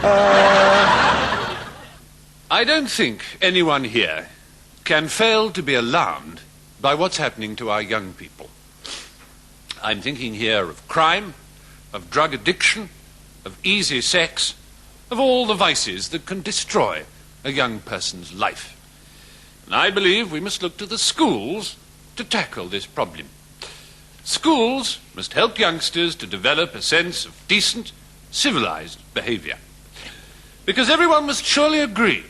I don't think anyone here can fail to be alarmed by what's happening to our young people. I'm thinking here of crime, of drug addiction, of easy sex, of all the vices that can destroy a young person's life. And I believe we must look to the schools to tackle this problem. Schools must help youngsters to develop a sense of decent, civilized behavior. Because everyone must surely agree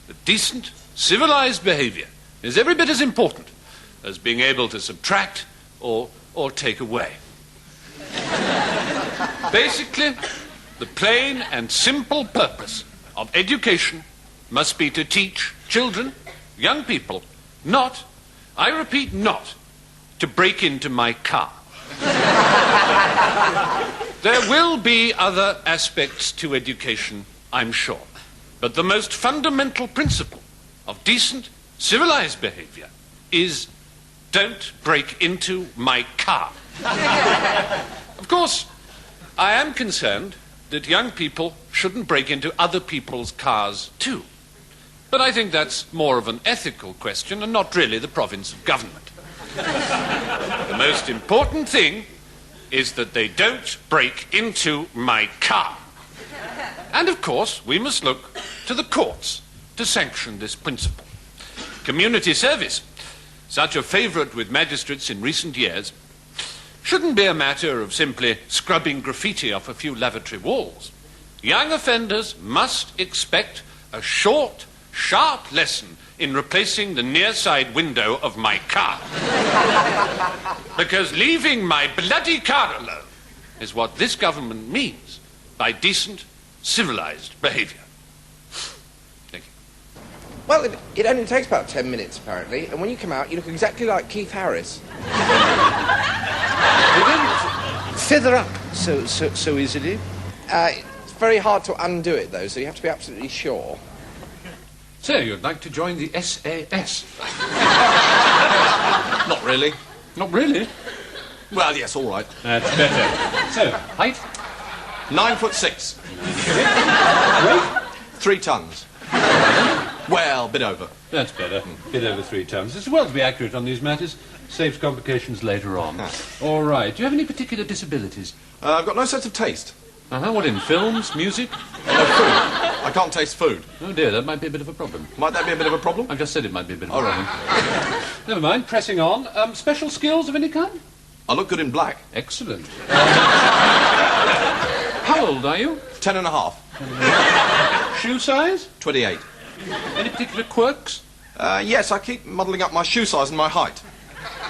that decent, civilized behavior is every bit as important as being able to subtract or take away. Basically, the plain and simple purpose of education must be to teach children, young people, not, I repeat, not, to break into my car. There will be other aspects to education, I'm sure. But the most fundamental principle of decent, civilized behavior is don't break into my car. Of course, I am concerned that young people shouldn't break into other people's cars too. But I think that's more of an ethical question and not really the province of government. The most important thing is that they don't break into my car. And of course, we must look to the courts to sanction this principle. Community service, such a favourite with magistrates in recent years, shouldn't be a matter of simply scrubbing graffiti off a few lavatory walls. Young offenders must expect a short, sharp lesson in replacing the near side window of my car. Because leaving my bloody car alone is what this government means by decent, civilized behaviour. Thank you. Well, it only takes about 10 minutes, apparently, and when you come out, you look exactly like Keith Harris. You didn't feather up so easily. It's very hard to undo it, though, so you have to be absolutely sure. So, you'd like to join the SAS? Not really. Not really? Well, yes, all right. That's better. So, height? 9'6". Weight? 3 tons. Well, bit over. That's better. Bit over 3 tons. It's well to be accurate on these matters. Saves complications later on. All right. Do you have any particular disabilities? I've got no sense of taste. What in? Films? Music? No food. I can't taste food. Oh, dear, that might be a bit of a problem. Might that be a bit of a problem? I've just said it might be a bit of a All problem. right. Never mind. Pressing on. Special skills of any kind? I look good in black. Excellent. How old are you? 10 and a half. Shoe size? 28. Any particular quirks? Yes, I keep muddling up my shoe size and my height.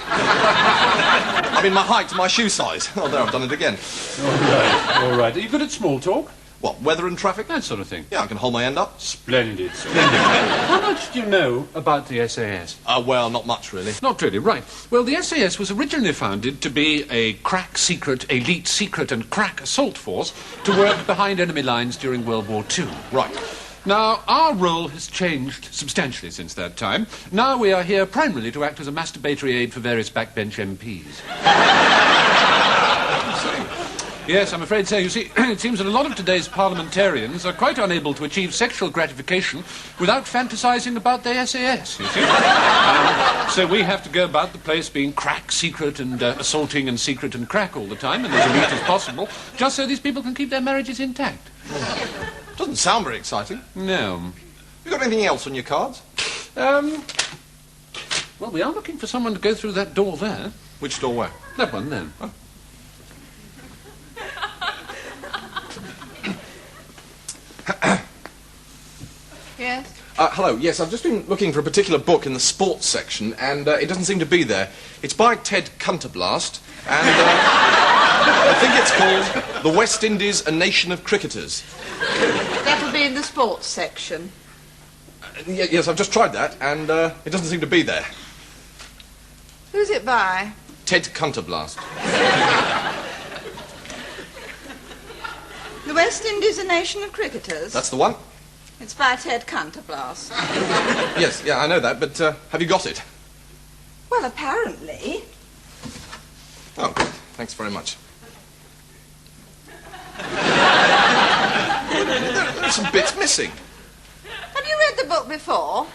I mean, my height and my shoe size. Oh, there, I've done it again. All right. Are you good at small talk? What, weather and traffic? That sort of thing. Yeah, I can hold my end up. Splendid, splendid. How much do you know about the SAS? Well, not much, really. Not really, right. Well, the SAS was originally founded to be a crack secret, elite secret and crack assault force to work behind enemy lines during World War II. Right. Now, our role has changed substantially since that time. Now we are here primarily to act as a masturbatory aid for various backbench MPs. Yes, I'm afraid so. You see, it seems that a lot of today's parliamentarians are quite unable to achieve sexual gratification without fantasizing about their SAS, you see. So we have to go about the place being crack, secret, and assaulting and secret and crack all the time, and as elite as possible, just so these people can keep their marriages intact. Doesn't sound very exciting. No. You got anything else on your cards? Well, we are looking for someone to go through that door there. Which door where? That one there. Oh. Yes? Hello, yes, I've just been looking for a particular book in the sports section, and it doesn't seem to be there. It's by Ted Cunterblast, and I think it's called The West Indies, A Nation of Cricketers. That'll be in the sports section. Yes, I've just tried that, and it doesn't seem to be there. Who's it by? Ted Cunterblast. The West Indies, A Nation of Cricketers? That's the one? It's by Ted Cunterblast. Yes, yeah, I know that, but have you got it? Well, apparently. Oh, good. Thanks very much. There are some bits missing. Have you read the book before?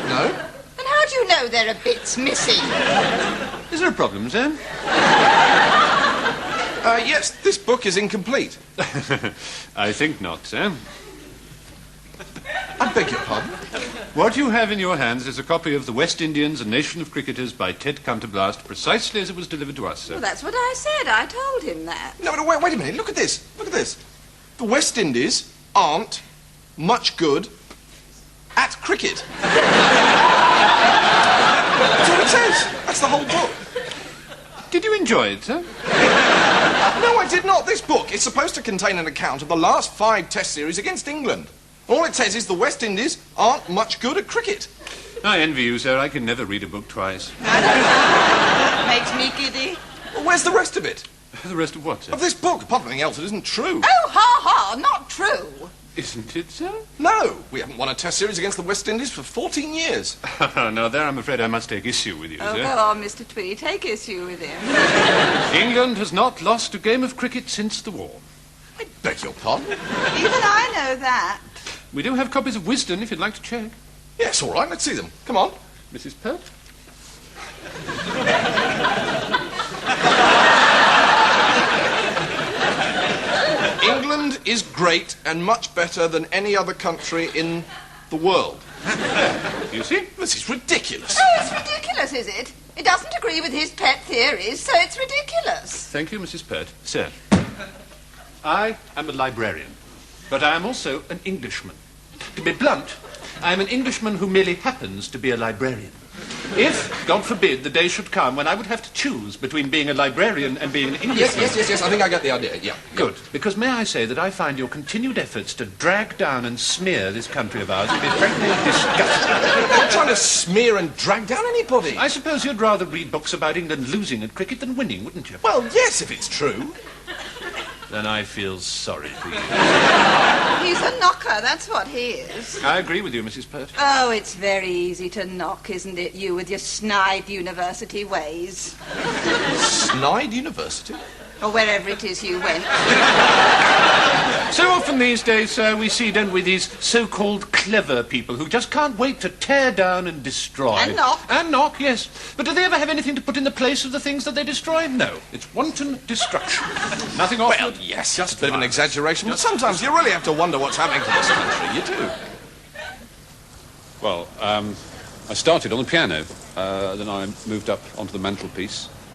No? And how do you know there are bits missing? Is there a problem, sir? Yes, this book is incomplete. I think not, sir. I beg your pardon? What you have in your hands is a copy of The West Indians, A Nation of Cricketers by Ted Counterblast, precisely as it was delivered to us, sir. Well, that's what I said. I told him that. No, wait a minute. Look at this. Look at this. The West Indies aren't much good at cricket. That's all it says. That's the whole book. Did you enjoy it, sir? No, I did not. This book is supposed to contain an account of the last 5 Test series against England. All it says is the West Indies aren't much good at cricket. I envy you, sir. I can never read a book twice. Makes me giddy. Well, where's the rest of it? The rest of what, sir? Of this book, apart from anything else, it isn't true. Oh, ha, ha, not true. Isn't it, sir? No, we haven't won a Test series against the West Indies for 14 years. Now, there I'm afraid I must take issue with you, Oh, sir. go on, Mr. Tweed. Take issue with him. England has not lost a game of cricket since the war. I beg your pardon? Even I know that. We do have copies of Wisden, if you'd like to check. Yes, all right, let's see them. Come on. Mrs. Pert? England is great and much better than any other country in the world. You see? This is ridiculous. Oh, it's ridiculous, is it? It doesn't agree with his pet theories, so it's ridiculous. Thank you, Mrs. Pert. Sir, I am a librarian, but I am also an Englishman. To be blunt, I am an Englishman who merely happens to be a librarian. If, God forbid, the day should come when I would have to choose between being a librarian and being an Englishman... Yes, I think I get the idea, yeah. Good, because may I say that I find your continued efforts to drag down and smear this country of ours to be frankly disgusting. I'm not trying to smear and drag down anybody. I suppose you'd rather read books about England losing at cricket than winning, wouldn't you? Well, yes, if it's true. Then I feel sorry for you. He's a knocker, that's what he is. I agree with you, Mrs. Pert. Oh, it's very easy to knock, isn't it, you with your snide university ways? Snide University? Or wherever it is you went. So often these days, sir, we see, don't we, these so-called clever people who just can't wait to tear down and destroy. And knock. And knock, yes. But do they ever have anything to put in the place of the things that they destroy? No. It's wanton destruction. Nothing off. Well, yes, just a bit of an exaggeration, but sometimes you really have to wonder what's happening to this country. You do. Well, I started on the piano, then I moved up onto the mantelpiece,